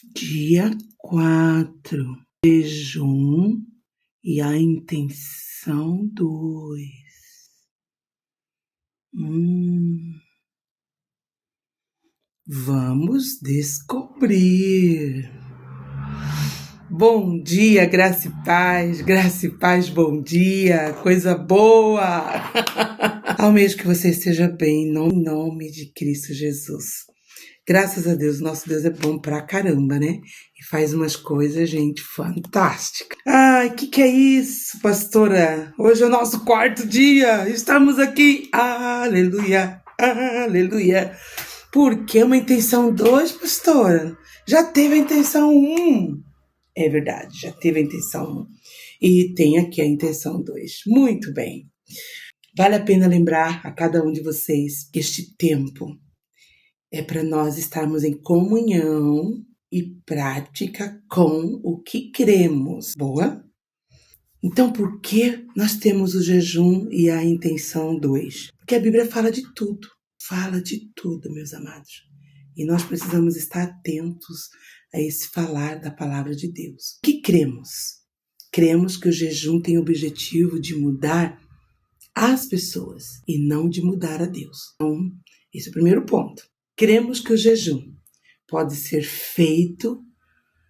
Dia 4, jejum e a intenção 2. Vamos descobrir. Bom dia, graça e paz, bom dia, coisa boa. Almejo que você esteja bem, em nome de Cristo Jesus. Graças a Deus, nosso Deus é bom pra caramba, né? E faz umas coisas, gente, fantásticas. Ai, que é isso, pastora? Hoje é o nosso 4º dia, estamos aqui, aleluia, aleluia. Por que uma intenção 2, pastora? Já teve a intenção 1. É verdade, já teve a intenção 1. E tem aqui a intenção 2. Muito bem. Vale a pena lembrar a cada um de vocês que este tempo é para nós estarmos em comunhão e prática com o que cremos. Boa? Então, por que nós temos o jejum e a intenção 2? Porque a Bíblia fala de tudo, meus amados. E nós precisamos estar atentos a esse falar da palavra de Deus. O que cremos? Cremos que o jejum tem o objetivo de mudar as pessoas e não de mudar a Deus. Então, esse é o primeiro ponto. Cremos que o jejum pode ser feito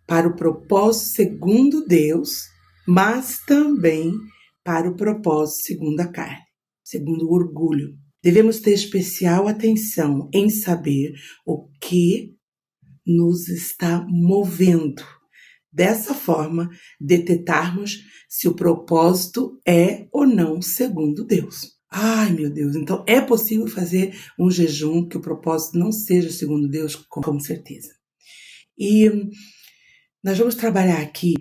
para o propósito segundo Deus, mas também para o propósito segundo a carne, segundo o orgulho. Devemos ter especial atenção em saber o que nos está movendo. Dessa forma, detectarmos se o propósito é ou não segundo Deus. Ai, meu Deus, então é possível fazer um jejum que o propósito não seja segundo Deus? Com certeza. E nós vamos trabalhar aqui,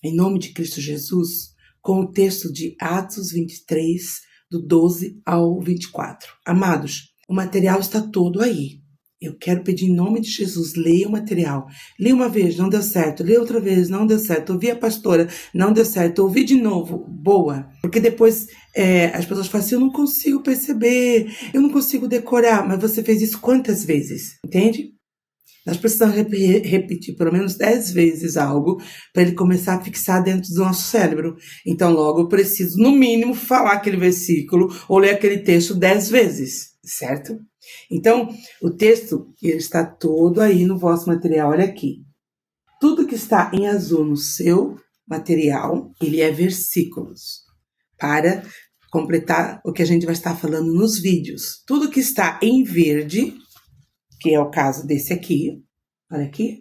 em nome de Cristo Jesus, com o texto de Atos 23, do 12 ao 24. Amados, o material está todo aí. Eu quero pedir em nome de Jesus, leia o material. Li uma vez, não deu certo. Li outra vez, não deu certo. Ouvi a pastora, não deu certo. Ouvi de novo, boa. Porque depois as pessoas falam assim, eu não consigo perceber, eu não consigo decorar. Mas você fez isso quantas vezes? Entende? Nós precisamos repetir pelo menos 10 vezes algo para ele começar a fixar dentro do nosso cérebro. Então, logo, eu preciso, no mínimo, falar aquele versículo ou ler aquele texto 10 vezes, certo? Então, o texto ele está todo aí no vosso material, olha aqui. Tudo que está em azul no seu material, ele é versículos, para completar o que a gente vai estar falando nos vídeos. Tudo que está em verde, que é o caso desse aqui, olha aqui,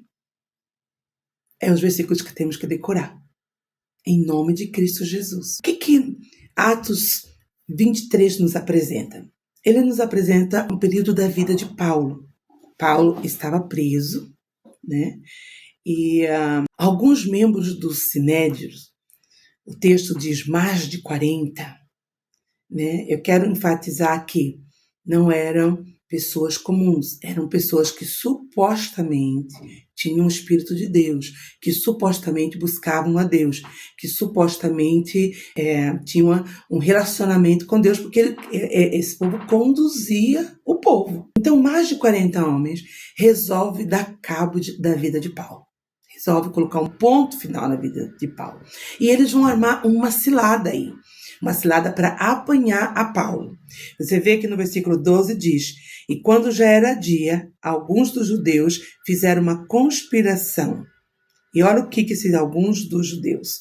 é os versículos que temos que decorar, em nome de Cristo Jesus. O que Atos 23 nos apresenta? Ele nos apresenta um período da vida de Paulo. Paulo estava preso, né? E alguns membros dos sinédrios, o texto diz mais de 40, né? Eu quero enfatizar que não eram pessoas comuns, eram pessoas que supostamente tinham o Espírito de Deus, que supostamente buscavam a Deus, que supostamente tinham um relacionamento com Deus, porque esse povo conduzia o povo. Então, mais de 40 homens resolve dar cabo da vida de Paulo. Resolve colocar um ponto final na vida de Paulo. E eles vão armar uma cilada aí. Uma cilada para apanhar a Paulo. Você vê que no versículo 12 diz, e quando já era dia, alguns dos judeus fizeram uma conspiração. E olha o que esses alguns dos judeus.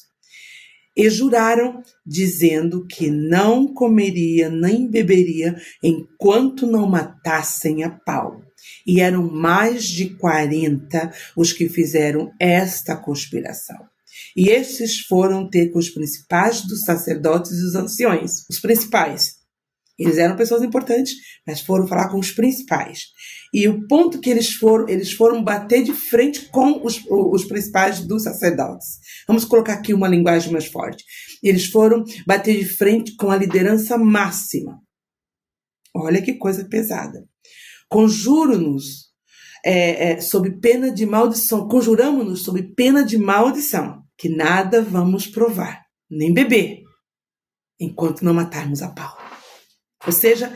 E juraram, dizendo que não comeria nem beberia enquanto não matassem a Paulo. E eram mais de 40 os que fizeram esta conspiração. E estes foram ter com os principais dos sacerdotes e os anciões. Os principais. Eles eram pessoas importantes, mas foram falar com os principais. E o ponto que eles foram bater de frente com os principais dos sacerdotes. Vamos colocar aqui uma linguagem mais forte. Eles foram bater de frente com a liderança máxima. Olha que coisa pesada. Conjuro-nos sob pena de maldição. Conjuramos-nos sob pena de maldição, que nada vamos provar, nem beber, enquanto não matarmos a Paulo. Ou seja,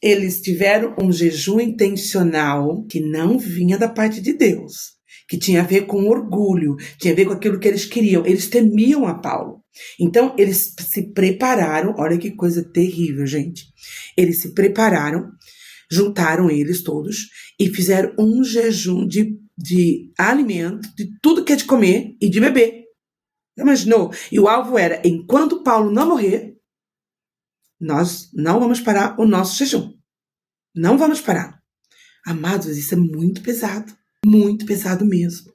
eles tiveram um jejum intencional que não vinha da parte de Deus, que tinha a ver com orgulho, tinha a ver com aquilo que eles queriam. Eles temiam a Paulo. Então, eles se prepararam, olha que coisa terrível, gente. Eles se prepararam, juntaram eles todos e fizeram um jejum de alimento, de tudo que é de comer e de beber. Imaginou? E o alvo era, enquanto Paulo não morrer, nós não vamos parar o nosso jejum. Não vamos parar. Amados, isso é muito pesado mesmo.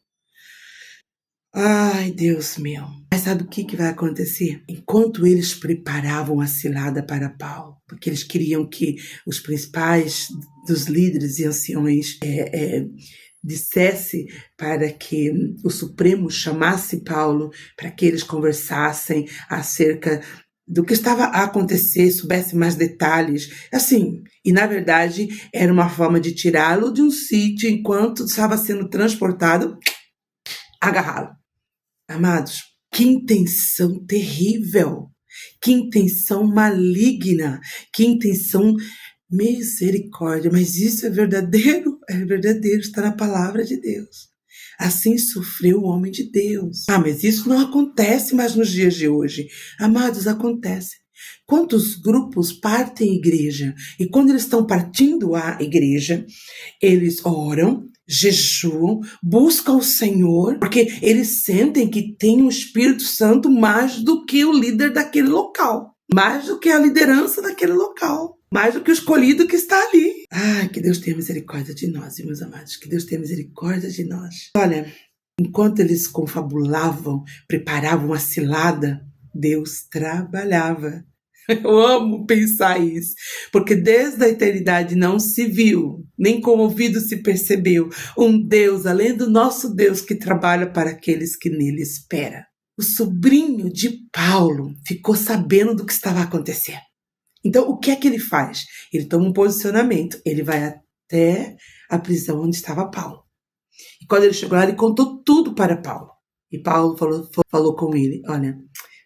Ai, Deus meu. Mas sabe o que vai acontecer? Enquanto eles preparavam a cilada para Paulo, porque eles queriam que os principais dos líderes e anciões dissesse para que o Supremo chamasse Paulo para que eles conversassem acerca do que estava a acontecer, soubesse mais detalhes, assim, e na verdade era uma forma de tirá-lo de um sítio enquanto estava sendo transportado, agarrá-lo. Amados, que intenção terrível, que intenção maligna, que intenção misericórdia, mas isso é verdadeiro, está na palavra de Deus. Assim sofreu o homem de Deus. Mas isso não acontece mais nos dias de hoje. Amados, acontece. Quantos grupos partem igreja? E quando eles estão partindo a igreja, eles oram, jejuam, buscam o Senhor, porque eles sentem que tem o Espírito Santo mais do que o líder daquele local, mais do que a liderança daquele local, mais do que o escolhido que está ali. Ai, que Deus tenha misericórdia de nós, meus amados, que Deus tenha misericórdia de nós. Olha, enquanto eles confabulavam, preparavam a cilada, Deus trabalhava. Eu amo pensar isso, porque desde a eternidade não se viu, nem com o ouvido se percebeu, um Deus, além do nosso Deus, que trabalha para aqueles que nele esperam. O sobrinho de Paulo ficou sabendo do que estava acontecendo. Então, o que é que ele faz? Ele toma um posicionamento, ele vai até a prisão onde estava Paulo. E quando ele chegou lá, ele contou tudo para Paulo. E Paulo falou com ele, olha,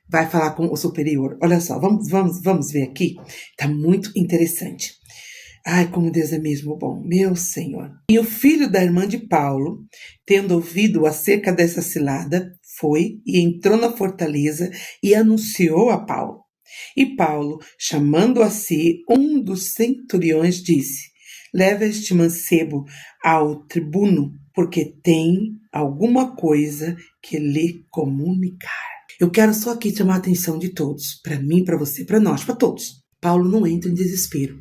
vai falar com o superior. Olha só, vamos ver aqui. Tá muito interessante. Ai, como Deus é mesmo bom, meu Senhor. E o filho da irmã de Paulo, tendo ouvido acerca dessa cilada, foi e entrou na fortaleza e anunciou a Paulo. E Paulo, chamando a si um dos centuriões, disse, leva este mancebo ao tribuno, porque tem alguma coisa que lhe comunicar. Eu quero só aqui chamar a atenção de todos, para mim, para você, para nós, para todos. Paulo não entra em desespero.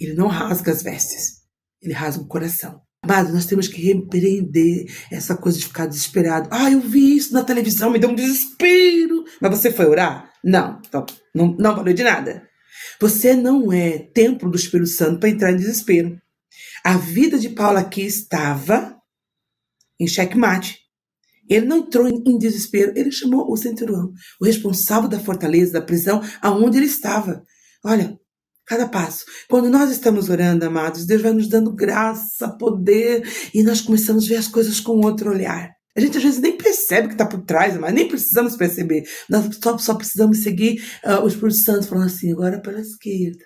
Ele não rasga as vestes. Ele rasga o coração. Amado, nós temos que repreender essa coisa de ficar desesperado. Eu vi isso na televisão, me deu um desespero. Mas você foi orar? Não. Então, não valeu de nada. Você não é templo do Espírito Santo para entrar em desespero. A vida de Paulo aqui estava em xeque-mate. Ele não entrou em desespero, ele chamou o centurião, o responsável da fortaleza, da prisão, aonde ele estava. Olha, cada passo. Quando nós estamos orando, amados, Deus vai nos dando graça, poder, e nós começamos a ver as coisas com outro olhar. A gente às vezes nem percebe o que está por trás, mas nem precisamos perceber. Nós só precisamos seguir o Espírito Santo falando assim, agora pela esquerda.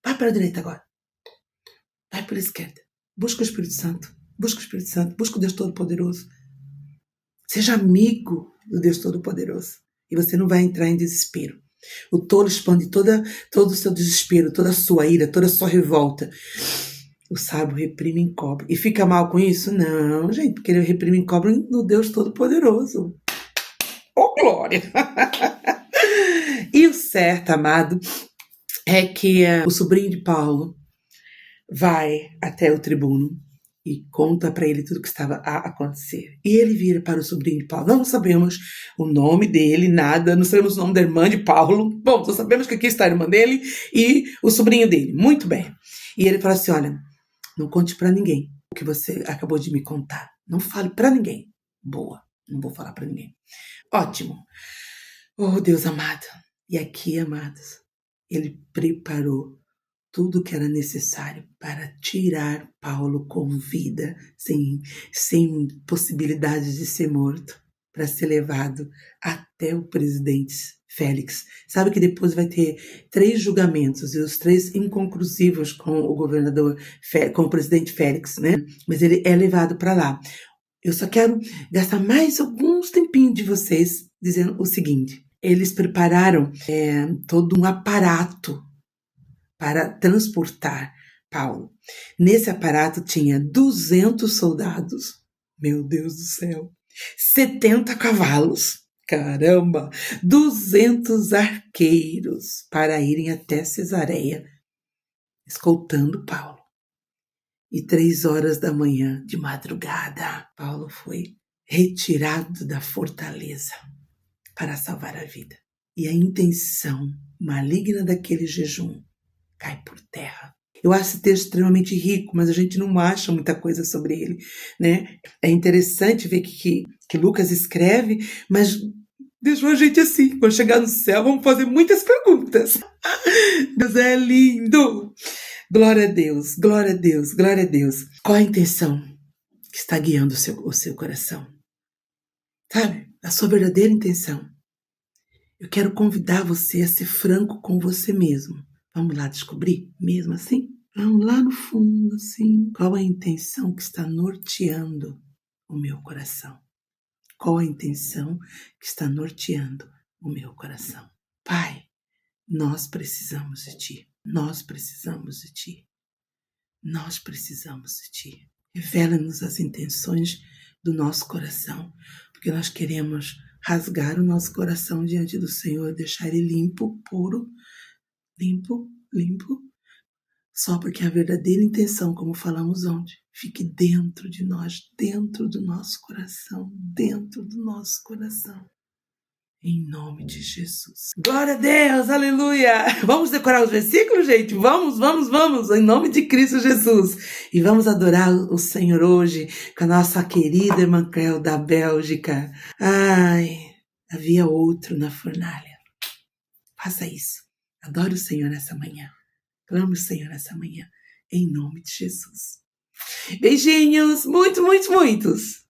Vai para a direita agora. Vai pela esquerda. Busca o Espírito Santo. Busca o Espírito Santo. Busca o Deus Todo-Poderoso. Seja amigo do Deus Todo-Poderoso. E você não vai entrar em desespero. O tolo expande todo o seu desespero, toda a sua ira, toda a sua revolta. O sábio reprime e encobre. E fica mal com isso? Não, gente, porque ele reprime e encobre no Deus Todo-Poderoso. Oh, glória! E o certo, amado, é que o sobrinho de Paulo vai até o tribuno e conta para ele tudo o que estava a acontecer. E ele vira para o sobrinho de Paulo. Não sabemos o nome dele, nada. Não sabemos o nome da irmã de Paulo. Bom, só sabemos que aqui está a irmã dele e o sobrinho dele. Muito bem. E ele fala assim, olha, não conte para ninguém o que você acabou de me contar. Não fale para ninguém. Boa, não vou falar para ninguém. Ótimo. Oh, Deus amado. E aqui, amados, ele preparou tudo que era necessário para tirar Paulo com vida, sem possibilidade de ser morto, para ser levado até o presidente Félix. Sabe que depois vai ter 3 julgamentos, e os 3 inconclusivos com o governador, com o presidente Félix, né? Mas ele é levado para lá. Eu só quero gastar mais alguns tempinhos de vocês dizendo o seguinte. Eles prepararam todo um aparato para transportar Paulo. Nesse aparato tinha 200 soldados. Meu Deus do céu. 70 cavalos. Caramba! 200 arqueiros para irem até Cesareia, escoltando Paulo. E 3 horas da manhã, de madrugada, Paulo foi retirado da fortaleza para salvar a vida. E a intenção maligna daquele jejum cai por terra. Eu acho esse texto extremamente rico, mas a gente não acha muita coisa sobre ele, né? É interessante ver que Lucas escreve, mas deixou a gente assim. Quando chegar no céu, vamos fazer muitas perguntas. Deus é lindo! Glória a Deus, glória a Deus, glória a Deus. Qual a intenção que está guiando o seu coração? Sabe? A sua verdadeira intenção. Eu quero convidar você a ser franco com você mesmo. Vamos lá descobrir mesmo assim? Vamos lá no fundo, assim. Qual a intenção que está norteando o meu coração? Qual a intenção que está norteando o meu coração? Pai, nós precisamos de Ti. Nós precisamos de Ti. Nós precisamos de Ti. Revela-nos as intenções do nosso coração, porque nós queremos rasgar o nosso coração diante do Senhor, deixar ele limpo, puro, limpo, só porque a verdadeira intenção, como falamos ontem, fique dentro de nós, dentro do nosso coração, dentro do nosso coração. Em nome de Jesus. Glória a Deus, aleluia! Vamos decorar os versículos, gente? Vamos, em nome de Cristo Jesus. E vamos adorar o Senhor hoje com a nossa querida irmã Cléo da Bélgica. Ai, havia outro na fornalha. Faça isso. Adore o Senhor nessa manhã. Clame o Senhor nessa manhã. Em nome de Jesus. Beijinhos, muitos.